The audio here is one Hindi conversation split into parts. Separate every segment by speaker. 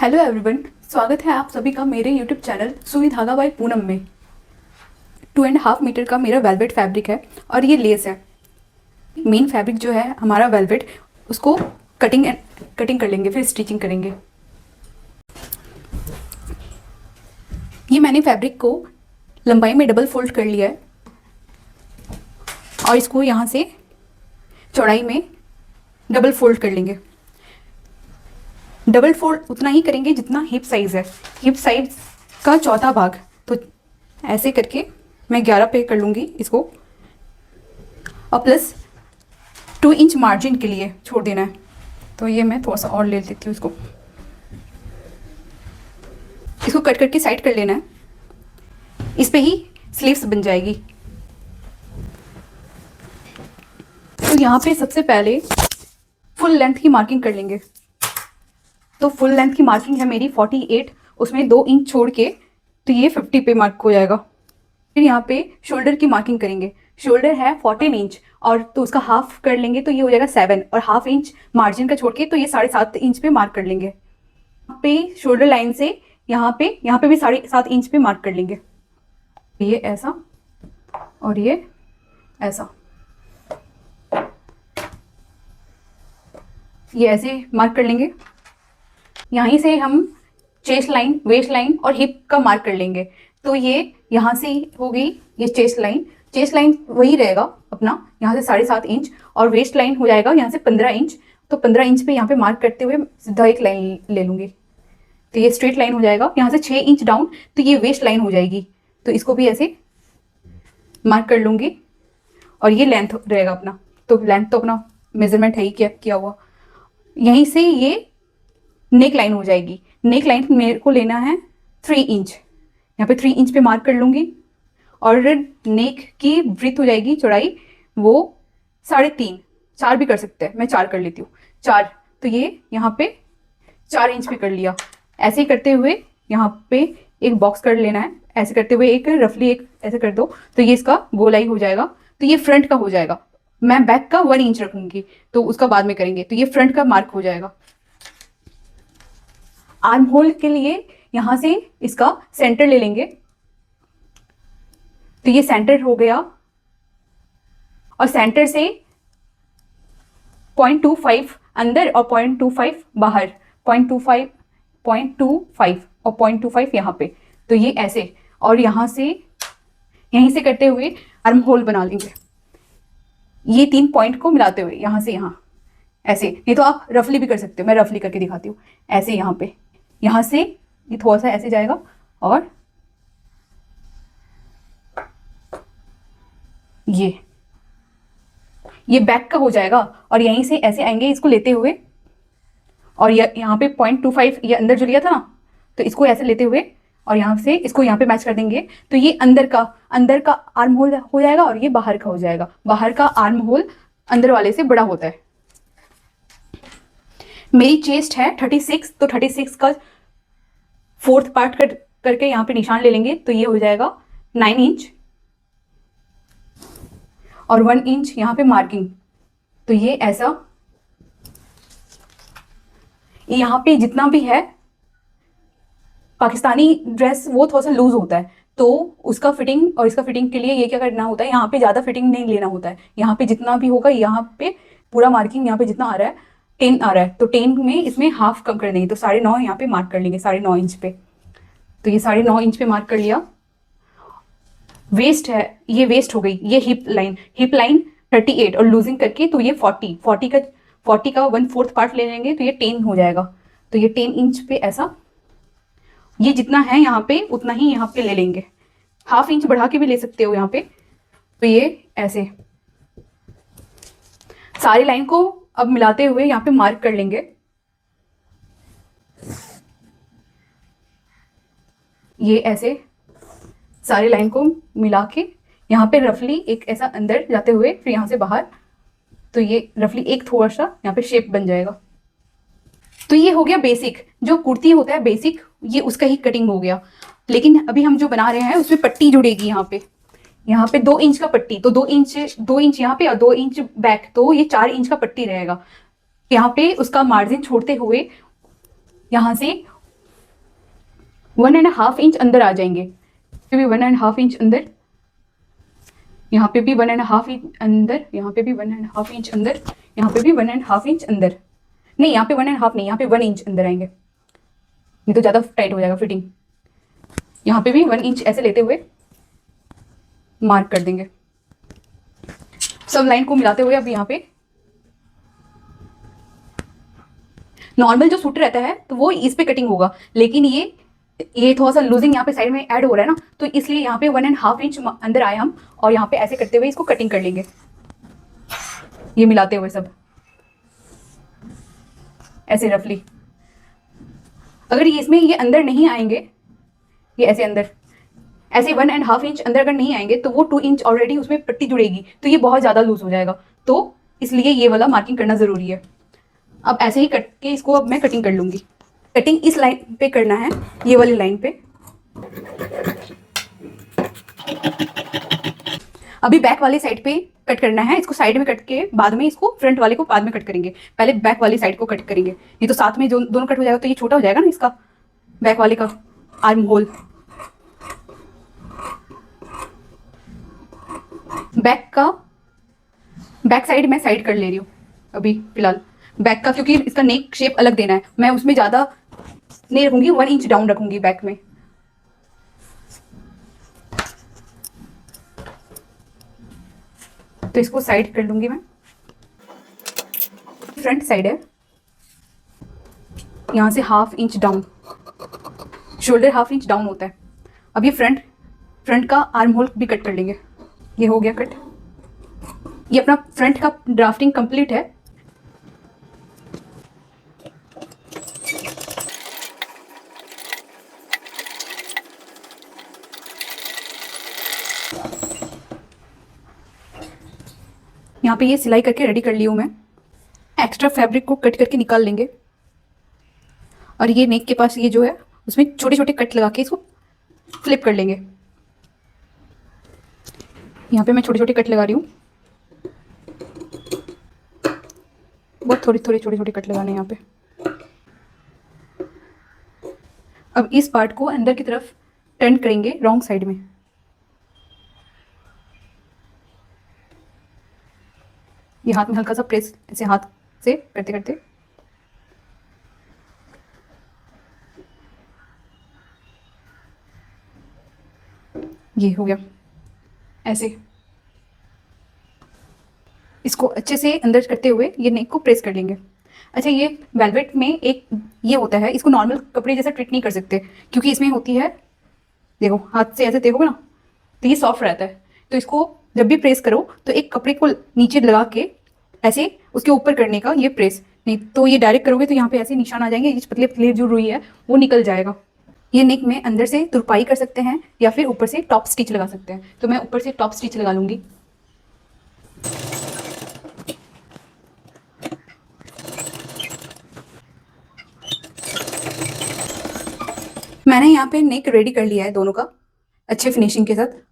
Speaker 1: हेलो एवरीवन, स्वागत है आप सभी का मेरे यूट्यूब चैनल सुई धागा बाय पूनम में। 2.5 मीटर का मेरा वेलवेट फैब्रिक है और ये लेस है। मेन फैब्रिक जो है हमारा वेलवेट, उसको कटिंग कर लेंगे, फिर स्टिचिंग करेंगे। ये मैंने फैब्रिक को लंबाई में डबल फोल्ड कर लिया है और इसको यहाँ से चौड़ाई में डबल फोल्ड कर लेंगे। डबल फोल्ड उतना ही करेंगे जितना हिप साइज़ है, हिप साइज का चौथा भाग। तो ऐसे करके मैं 11 पे कर लूँगी इसको, और प्लस 2 इंच मार्जिन के लिए छोड़ देना है। तो ये मैं थोड़ा सा और ले लेती हूँ, इसको कट करके साइड कर लेना है। इस पे ही स्लीव्स बन जाएगी। तो यहाँ पे सबसे पहले फुल लेंथ की मार्किंग कर लेंगे। तो फुल लेंथ की मार्किंग है मेरी 48, उसमें 2 इंच छोड़ के, तो ये 50 पे मार्क हो जाएगा। फिर यहाँ पे शोल्डर की मार्किंग करेंगे। शोल्डर है 14 इंच और तो उसका हाफ कर लेंगे, तो ये हो जाएगा 7, और हाफ इंच मार्जिन का छोड़ के, तो ये 7.5 इंच पे मार्क कर लेंगे। यहाँ पे शोल्डर लाइन से यहाँ पे भी 7.5 इंच पे मार्क कर लेंगे। ये ऐसा और ये ऐसा, ये ऐसे मार्क कर लेंगे। यहीं से हम चेस्ट लाइन, वेस्ट लाइन और हिप का मार्क कर लेंगे। तो ये यहाँ से हो गई ये चेस्ट लाइन वही रहेगा अपना, यहाँ से 7.5 इंच, और वेस्ट लाइन हो जाएगा यहाँ से 15 इंच। तो 15 इंच पे यहाँ पे मार्क करते हुए सीधा एक लाइन ले लूँगी, तो ये स्ट्रेट लाइन हो जाएगा। यहाँ से 6 इंच डाउन, तो ये वेस्ट लाइन हो जाएगी। तो इसको भी ऐसे मार्क कर लूँगी, और ये लेंथ रहेगा अपना। तो लेंथ तो अपना मेजरमेंट है ही किया हुआ। यहीं से ये नेक लाइन हो जाएगी। नेक लाइन मेरे को लेना है 3 इंच, यहाँ पे 3 इंच पे मार्क कर लूँगी। और नेक की ब्रीथ हो जाएगी, चौड़ाई वो 3.5, 4 भी कर सकते हैं, मैं 4 कर लेती हूँ, 4। तो ये यहाँ पे 4 इंच पे कर लिया। ऐसे ही करते हुए यहाँ पे एक बॉक्स कर लेना है। ऐसे करते हुए एक रफली एक ऐसे कर दो, तो ये इसका गोलाई हो जाएगा। तो ये फ्रंट का हो जाएगा। मैं बैक का 1 इंच रखूंगी, तो उसका बाद में करेंगे। तो ये फ्रंट का मार्क हो जाएगा। आर्म होल के लिए यहां से इसका सेंटर ले लेंगे। तो ये सेंटर हो गया, और सेंटर से 0.25 अंदर और 0.25 बाहर, 0.25 और 0.25 यहाँ पे। तो ये ऐसे, और यहां से यहीं से करते हुए आर्म होल बना लेंगे। ये 3 पॉइंट को मिलाते हुए यहां से यहाँ ऐसे, नहीं तो आप रफली भी कर सकते हो, मैं रफली करके दिखाती हूँ। ऐसे यहाँ से ये थोड़ा सा ऐसे जाएगा, और ये बैक का हो जाएगा। और यहीं से ऐसे आएंगे इसको लेते हुए, और यहाँ पे 0.25 ये अंदर जो लिया था ना, तो इसको ऐसे लेते हुए, और यहाँ से इसको यहाँ पे मैच कर देंगे। तो ये अंदर का आर्म होल हो जाएगा, और ये बाहर का हो जाएगा। बाहर का आर्म होल अंदर वाले से बड़ा होता है। मेरी चेस्ट है 36, तो 36 का 4th पार्ट करके यहाँ पे निशान ले लेंगे। तो ये हो जाएगा 9 इंच, और 1 इंच यहाँ पे मार्किंग। तो ये ऐसा, यहाँ पे जितना भी है पाकिस्तानी ड्रेस वो थोड़ा सा लूज होता है, तो उसका फिटिंग और इसका फिटिंग के लिए ये क्या करना होता है, यहाँ पे ज़्यादा फिटिंग नहीं लेना होता है। यहाँ पे जितना भी होगा, यहाँ पे पूरा मार्किंग, यहाँ पे जितना आ रहा है 10 आ रहा है, तो 10 में इसमें हाफ कम कर देंगे। तो 9.5 यहाँ पे मार्क कर लेंगे, 9.5 इंच पे। तो ये 9.5 इंच पे मार्क कर लिया। वेस्ट है, ये वेस्ट हो गई। ये हिप लाइन 38 और लूजिंग करके, तो ये 40 का 1/4 पार्ट ले लेंगे, तो ये 10 हो जाएगा। तो ये 10 इंच पे ऐसा, ये जितना है यहाँ पे उतना ही यहाँ पे ले लेंगे। हाफ इंच बढ़ा के भी ले सकते हो यहाँ पे। तो ये ऐसे सारी लाइन को अब मिलाते हुए यहाँ पे मार्क कर लेंगे। ये ऐसे सारी लाइन को मिला के यहाँ पे रफली एक ऐसा अंदर जाते हुए, फिर यहाँ से बाहर, तो ये रफली एक थोड़ा सा यहाँ पे शेप बन जाएगा। तो ये हो गया बेसिक, जो कुर्ती होता है बेसिक, ये उसका ही कटिंग हो गया। लेकिन अभी हम जो बना रहे हैं उसमें पट्टी जुड़ेगी। यहाँ पे 2 इंच का पट्टी, तो 2 इंच यहाँ पे और 2 इंच बैक, तो ये 4 इंच का पट्टी रहेगा। यहाँ पे उसका मार्जिन छोड़ते हुए यहाँ से 1.5 इंच अंदर आ जाएंगे, फिर भी 1.5 इंच अंदर, यहाँ पे भी 1.5 इंच अंदर, यहाँ पे भी 1.5 इंच अंदर, यहाँ पे भी 1.5 इंच अंदर, नहीं यहाँ पे 1.5 नहीं, यहाँ पे 1 इंच अंदर आएंगे, नहीं तो ज़्यादा टाइट हो जाएगा फिटिंग। यहाँ पे भी 1 इंच ऐसे लेते हुए मार्क कर देंगे। सब लाइन को मिलाते हुए अब यहाँ पे नॉर्मल जो सूट रहता है तो वो इस पे कटिंग होगा, लेकिन ये थोड़ा सा लूजिंग यहाँ पे साइड में ऐड हो रहा है ना, तो इसलिए यहाँ पे 1.5 इंच अंदर आए हम, और यहाँ पे ऐसे करते हुए इसको कटिंग कर लेंगे, ये मिलाते हुए सब ऐसे रफली। अगर ये इसमें ये अंदर नहीं आएंगे, ये ऐसे अंदर ऐसे 1.5 इंच अंदर अगर नहीं आएंगे तो वो 2 इंच ऑलरेडी उसमें पट्टी जुड़ेगी, तो ये बहुत ज़्यादा लूज हो जाएगा, तो इसलिए ये वाला मार्किंग करना ज़रूरी है। अब ऐसे ही कट के इसको अब मैं कटिंग कर लूँगी। कटिंग इस लाइन पे करना है, ये वाली लाइन पे। अभी बैक वाली साइड पे कट करना है, इसको साइड में कट के बाद में इसको फ्रंट वाले को बाद में कट करेंगे, पहले बैक वाली साइड को कट करेंगे, नहीं तो साथ में जो दोनों कट हो जाएगा तो ये छोटा हो जाएगा ना इसका, बैक वाले का आर्म होल। बैक साइड मैं साइड कर ले रही हूँ अभी फिलहाल बैक का, क्योंकि इसका नेक शेप अलग देना है, मैं उसमें ज़्यादा नहीं रखूंगी, 1 इंच डाउन रखूंगी बैक में। तो इसको साइड कर लूंगी मैं। फ्रंट साइड है, यहाँ से 1/2 inch down, shoulder 1/2 inch down होता है। अब ये फ्रंट का आर्म होल भी कट कर लेंगे। ये हो गया कट, ये अपना फ्रंट का ड्राफ्टिंग कंप्लीट है। यहाँ पे ये सिलाई करके रेडी कर ली हूँ मैं। एक्स्ट्रा फैब्रिक को कट करके निकाल लेंगे, और ये नेक के पास ये जो है उसमें छोटे छोटे कट लगा के इसको फ्लिप कर लेंगे। यहाँ पे मैं छोटे छोटे कट लगा रही हूँ, बहुत थोड़े थोड़े छोटे छोटे कट लगाने हैं यहाँ पे। अब इस पार्ट को अंदर की तरफ टर्न करेंगे रॉन्ग साइड में। ये हाथ में हल्का सा प्रेस, ऐसे हाथ से करते करते ये हो गया ऐसे। इसको अच्छे से अंदर करते हुए ये नेक को प्रेस कर लेंगे। अच्छा, ये वेलवेट में एक ये होता है, इसको नॉर्मल कपड़े जैसा ट्रीट नहीं कर सकते, क्योंकि इसमें होती है, देखो हाथ से ऐसे देखोगे ना तो ये सॉफ्ट रहता है, तो इसको जब भी प्रेस करो तो एक कपड़े को नीचे लगा के ऐसे उसके ऊपर करने का ये प्रेस, नहीं तो ये डायरेक्ट करोगे तो यहाँ पे ऐसे निशान आ जाएंगे, इस पतले पतले जो रुई है वो निकल जाएगा। ये नेक में अंदर से तुरपाई कर सकते हैं या फिर ऊपर से टॉप स्टिच लगा सकते हैं, तो मैं ऊपर से टॉप स्टिच लगा लूँगी। मैंने यहाँ पे नेक रेडी कर लिया है दोनों का अच्छे फिनिशिंग के साथ,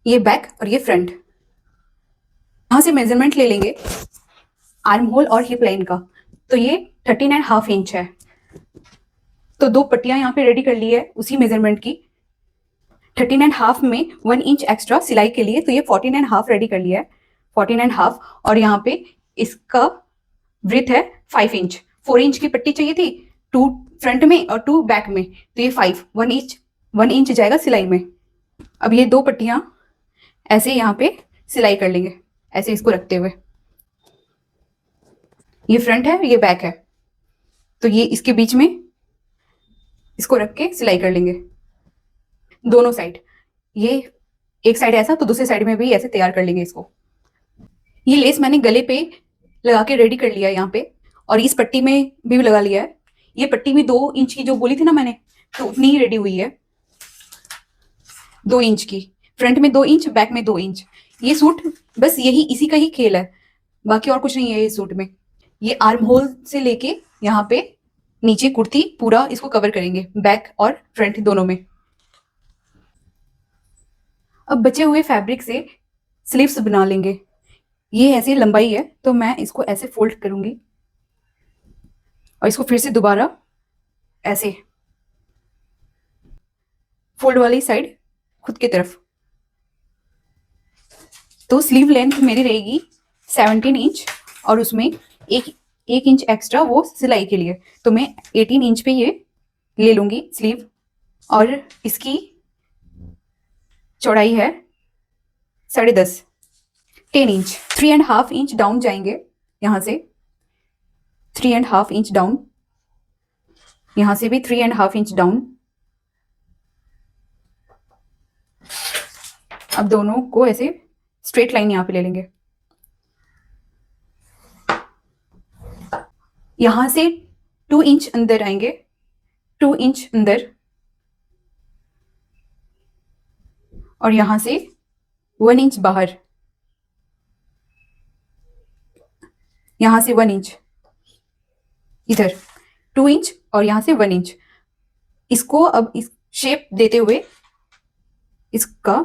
Speaker 1: ये बैक और ये फ्रंट। यहाँ से मेजरमेंट ले लेंगे आर्म होल और हिप लाइन का, तो ये 13.5 इंच है, तो 2 पट्टियां यहाँ पे रेडी कर ली है उसी मेजरमेंट की। 13.5 में 1 इंच एक्स्ट्रा सिलाई के लिए, तो ये 14.5 रेडी कर लिया है, 14.5। और यहाँ पे इसका ब्रेथ है 5 इंच, 4 इंच की पट्टी चाहिए थी, 2 फ्रंट में और 2 बैक में, तो ये 1 इंच जाएगा सिलाई में। अब ये 2 पट्टियां ऐसे यहाँ पे सिलाई कर लेंगे, ऐसे इसको रखते हुए। ये फ्रंट है, ये बैक है, तो ये इसके बीच में इसको रख के सिलाई कर लेंगे दोनों साइड। ये एक साइड ऐसा तो दूसरी साइड में भी ऐसे तैयार कर लेंगे इसको। ये लेस मैंने गले पे लगा के रेडी कर लिया है यहाँ पे, और इस पट्टी में भी लगा लिया है। ये पट्टी भी 2 इंच की जो बोली थी ना मैंने, तो उतनी ही रेडी हुई है, 2 इंच की, फ्रंट में 2 इंच, बैक में 2 इंच। ये सूट बस यही इसी का ही खेल है, बाकी और कुछ नहीं है ये सूट में। ये आर्म होल से लेके यहाँ पे नीचे कुर्ती पूरा इसको कवर करेंगे, बैक और फ्रंट दोनों में। अब बचे हुए फैब्रिक से स्लीव्स बना लेंगे। ये ऐसी लंबाई है तो मैं इसको ऐसे फोल्ड करूंगी और इसको फिर से दोबारा ऐसे फोल्ड वाली साइड खुद की तरफ। तो स्लीव लेंथ मेरी रहेगी 17 इंच और उसमें एक इंच एक्स्ट्रा वो सिलाई के लिए, तो मैं 18 इंच पे ये ले लूंगी स्लीव। और इसकी चौड़ाई है 10.5 10 इंच। 3.5 इंच डाउन जाएंगे यहाँ से, 3.5 इंच डाउन, यहाँ से भी 3.5 इंच डाउन। अब दोनों को ऐसे स्ट्रेट लाइन यहाँ पे ले लेंगे। यहां से 2 इंच अंदर आएंगे, 2 इंच अंदर, और यहां से 1 इंच बाहर, यहां से 1 इंच इधर, 2 इंच और यहां से 1 इंच। इसको अब इस शेप देते हुए इसका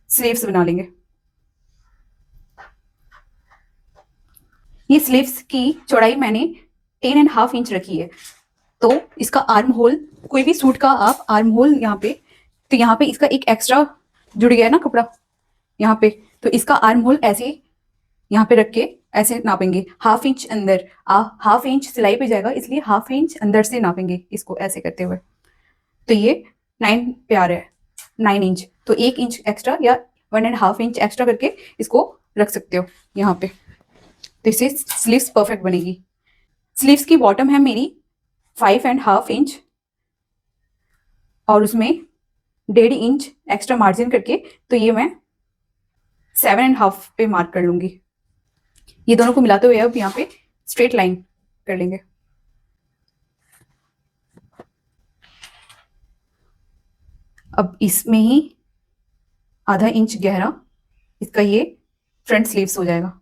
Speaker 1: स्लीव्स बना लेंगे। ये स्लीव्स की चौड़ाई मैंने 10.5 इंच रखी है। तो इसका आर्म होल, कोई भी सूट का आप आर्म होल यहाँ पे, तो यहाँ पे इसका एक एक्स्ट्रा जुड़ गया है ना कपड़ा यहाँ पे, तो इसका आर्म होल ऐसे यहाँ पे रख के ऐसे नापेंगे। 1/2 इंच अंदर, 1/2 इंच सिलाई पे जाएगा, इसलिए 1/2 इंच अंदर से नापेंगे इसको ऐसे करते हुए। तो ये 9 पे आ रहा है, 9 इंच। तो 1 इंच एक्स्ट्रा या 1.5 इंच एक्स्ट्रा करके इसको रख सकते हो यहाँ पे। तो इससे स्लीव्स परफेक्ट बनेगी। स्लीव्स की बॉटम है मेरी 5.5 इंच और उसमें 1.5 इंच एक्स्ट्रा मार्जिन करके, तो ये मैं 7.5 पे मार्क कर लूंगी। ये दोनों को मिलाते हुए अब यहाँ पे स्ट्रेट लाइन कर लेंगे। अब इसमें ही आधा इंच गहरा इसका ये फ्रंट स्लीव्स हो जाएगा,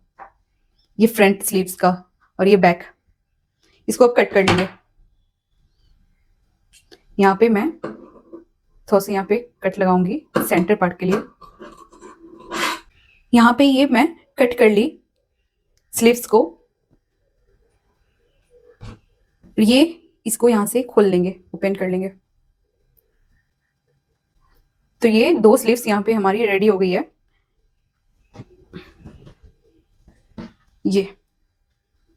Speaker 1: ये फ्रंट स्लीव्स का, और ये बैक। इसको अब कट कर लेंगे। यहाँ पे मैं थोड़ा सा यहाँ पे कट लगाऊंगी सेंटर पार्ट के लिए। यहाँ पे ये मैं कट कर ली स्लीव्स को, ये इसको यहाँ से खोल लेंगे, ओपन कर लेंगे। तो ये 2 स्लीव्स यहाँ पे हमारी रेडी हो गई है। ये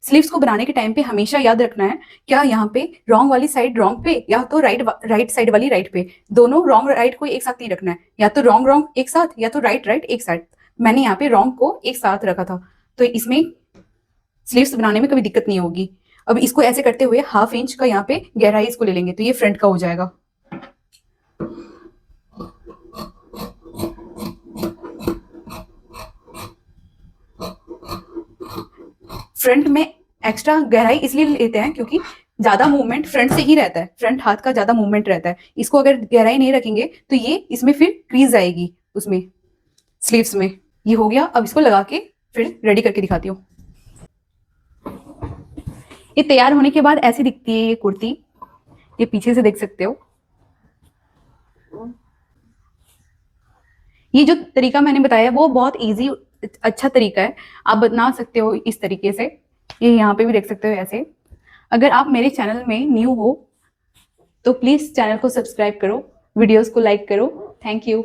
Speaker 1: स्लीव्स को बनाने के टाइम पे हमेशा याद रखना है, क्या यहाँ पे रॉन्ग वाली साइड रॉन्ग पे या तो राइट साइड वाली राइट पे, दोनों रॉन्ग राइट को एक साथ नहीं रखना है, या तो रॉन्ग रॉन्ग एक साथ या तो राइट राइट एक साथ। मैंने यहाँ पे रॉन्ग को एक साथ रखा था, तो इसमें स्लीव्स बनाने में कभी दिक्कत नहीं होगी। अब इसको ऐसे करते हुए 1/2 इंच का यहाँ पे गहराई इसको ले लेंगे, तो ये फ्रंट का हो जाएगा। फ्रंट में एक्स्ट्रा गहराई इसलिए लेते हैं क्योंकि ज्यादा मूवमेंट फ्रंट से ही रहता है, फ्रंट हाथ का ज्यादा मूवमेंट रहता है। इसको अगर गहराई नहीं रखेंगे तो ये इसमें फिर क्रीज आएगी उसमें स्लीव्स में। ये हो गया। अब इसको लगा के फिर रेडी करके दिखाती हूँ। ये तैयार होने के बाद ऐसी दिखती है ये कुर्ती, ये पीछे से देख सकते हो। ये जो तरीका मैंने बताया वो बहुत इजी अच्छा तरीका है, आप बना सकते हो इस तरीके से। ये यहाँ पे भी देख सकते हो ऐसे। अगर आप मेरे चैनल में न्यू हो तो प्लीज चैनल को सब्सक्राइब करो, वीडियोस को लाइक करो। Thank you.